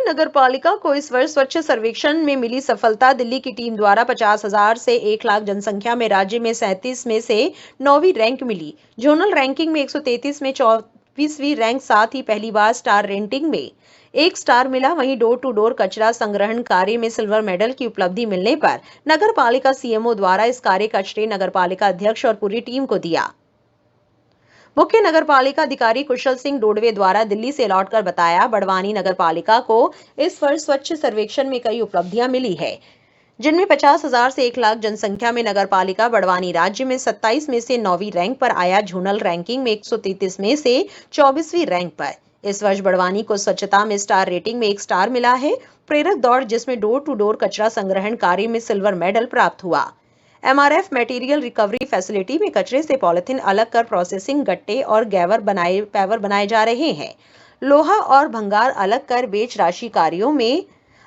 नगर पालिका को इस वर्ष स्वच्छ सर्वेक्षण में मिली सफलता। दिल्ली की टीम द्वारा 50,000 से 1 लाख जनसंख्या में राज्य में 37 में से 9वीं रैंक मिली। जोनल रैंकिंग में 133 में 24वीं रैंक, साथ ही पहली बार स्टार रेटिंग में 1 स्टार मिला। वहीं डोर टू डोर कचरा संग्रहण कार्य में सिल्वर मेडल की उपलब्धि मिलने पर नगर पालिका सीएमओ द्वारा इस कार्य का श्रेय नगर पालिका अध्यक्ष और पूरी टीम को दिया। मुख्य नगर पालिका अधिकारी कुशल सिंह डोडवे द्वारा दिल्ली से लौटकर बताया, बड़वानी नगर पालिका को इस वर्ष स्वच्छ सर्वेक्षण में कई उपलब्धियां मिली है, जिनमें 50,000 से 1 लाख जनसंख्या में नगर पालिका बड़वानी राज्य में 27 में से 9वीं रैंक पर आया। झोनल रैंकिंग में 133 में से 24वीं रैंक पर। इस वर्ष बड़वानी को स्वच्छता में स्टार रेटिंग में 1 स्टार मिला है। प्रेरक दौड़, जिसमें डोर टू डोर कचरा संग्रहण कार्य में सिल्वर मेडल प्राप्त हुआ। एमआरएफ मटेरियल रिकवरी फैसिलिटी में कचरे से पॉलिथीन अलग कर प्रोसेसिंग, गट्टे और पैवर बनाए जा रहे हैं। लोहा और भंगार अलग कर बेच राशि कार्यों में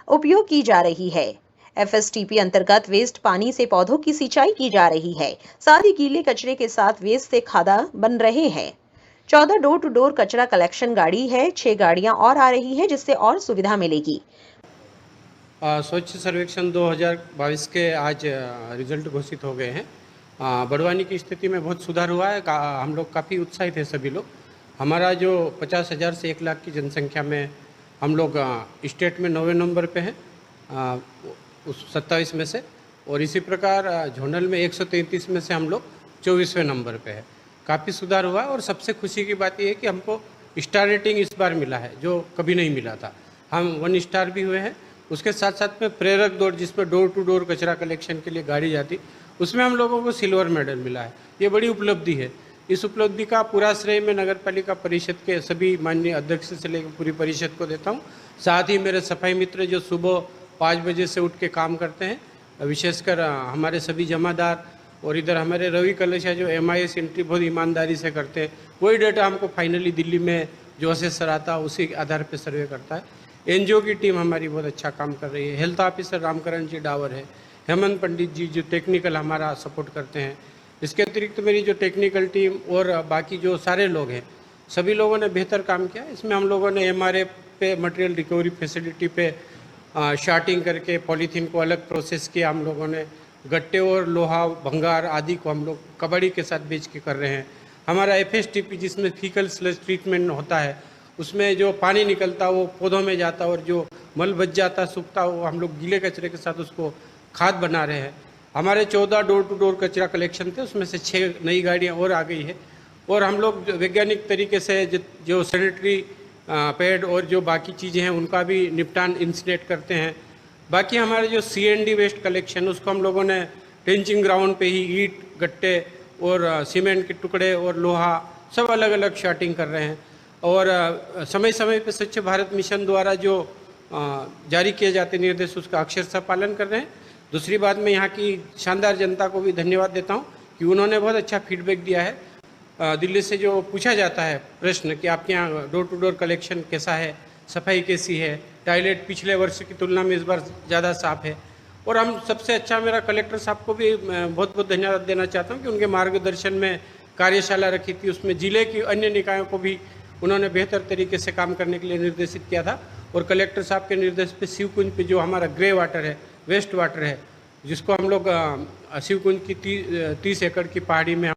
उपयोग की जा रही है। एफएसटीपी अंतर्गत वेस्ट पानी से पौधों की सिंचाई की जा रही है। साथ ही गीले कचरे के साथ वेस्ट से खादा बन रहे हैं। 14 डोर टू डोर कचरा कलेक्शन गाड़ी है। 6 गाड़ियां और आ रही है, जिससे और सुविधा मिलेगी। स्वच्छ सर्वेक्षण 2022 के आज रिजल्ट घोषित हो गए हैं। बड़वानी की स्थिति में बहुत सुधार हुआ है। हम लोग काफ़ी उत्साहित हैं सभी लोग। हमारा जो 50,000 से 1 लाख की जनसंख्या में हम लोग स्टेट में 9वें नंबर पे हैं, उस 27 में से, और इसी प्रकार जोनल में 133 में से हम लोग 24वें नंबर पे है। काफ़ी सुधार हुआ है और सबसे खुशी की बात यह है कि हमको स्टार रेटिंग इस बार मिला है, जो कभी नहीं मिला था। हम 1 स्टार भी हुए हैं। उसके साथ साथ में प्रेरक दौड़, जिसमें डोर टू डोर कचरा कलेक्शन के लिए गाड़ी जाती, उसमें हम लोगों को सिल्वर मेडल मिला है। ये बड़ी उपलब्धि है। इस उपलब्धि का पूरा श्रेय मैं नगर पालिका परिषद के सभी माननीय अध्यक्ष से लेकर पूरी परिषद को देता हूँ। साथ ही मेरे सफाई मित्र जो सुबह 5 बजे से उठ के काम करते हैं, विशेषकर हमारे सभी जमादार, और इधर हमारे रवि कलशा जो MIS एंट्री बहुत ईमानदारी से करते हैं। वही डेटा हमको फाइनली दिल्ली में जो असेसर आता है उसी आधार पर सर्वे करता है। एनजीओ की टीम हमारी बहुत अच्छा काम कर रही है। हेल्थ ऑफिसर रामकरण जी डावर है, हेमंत पंडित जी जो टेक्निकल हमारा सपोर्ट करते हैं। इसके अतिरिक्त मेरी जो टेक्निकल टीम और बाकी जो सारे लोग हैं, सभी लोगों ने बेहतर काम किया। इसमें हम लोगों ने MRF पे, मटेरियल रिकवरी फैसिलिटी पे शार्टिंग करके पॉलीथीन को अलग प्रोसेस किया। हम लोगों ने गट्टे और लोहा भंगार आदि को हम लोग कबाड़ी के साथ बेच के कर रहे हैं। हमारा FSTP जिसमें फीकल स्लज ट्रीटमेंट होता है, उसमें जो पानी निकलता वो पौधों में जाता और जो मल बच जाता सूखता, वो हम लोग गीले कचरे के साथ उसको खाद बना रहे हैं। हमारे 14 डोर टू डोर कचरा कलेक्शन थे, उसमें से 6 नई गाड़ियाँ और आ गई है। और हम लोग वैज्ञानिक तरीके से जो सैनिटरी पैड और जो बाकी चीज़ें हैं उनका भी निपटान इंसिनेट करते हैं। बाकी हमारे जो CND वेस्ट कलेक्शन, उसको हम लोगों ने ट्रेंचिंग ग्राउंड पे ही ईंट, गट्टे और सीमेंट के टुकड़े और लोहा सब अलग अलग शार्टिंग कर रहे हैं। और समय समय पर स्वच्छ भारत मिशन द्वारा जो जारी किए जाते निर्देश, उसका अक्षरशः पालन कर रहे हैं। दूसरी बात, मैं यहाँ की शानदार जनता को भी धन्यवाद देता हूँ कि उन्होंने बहुत अच्छा फीडबैक दिया है। दिल्ली से जो पूछा जाता है प्रश्न कि आपके यहाँ डोर टू डोर कलेक्शन कैसा है, सफाई कैसी है, टॉयलेट पिछले वर्ष की तुलना में इस बार ज़्यादा साफ है। और हम सबसे अच्छा, मेरा कलेक्टर साहब को भी बहुत बहुत धन्यवाद देना चाहता हूँ कि उनके मार्गदर्शन में कार्यशाला रखी थी, उसमें जिले की अन्य निकायों को भी उन्होंने बेहतर तरीके से काम करने के लिए निर्देशित किया था। और कलेक्टर साहब के निर्देश पे शिवकुंज पे जो हमारा ग्रे वाटर है, वेस्ट वाटर है, जिसको हम लोग शिवकुंज की 30 एकड़ की पहाड़ी में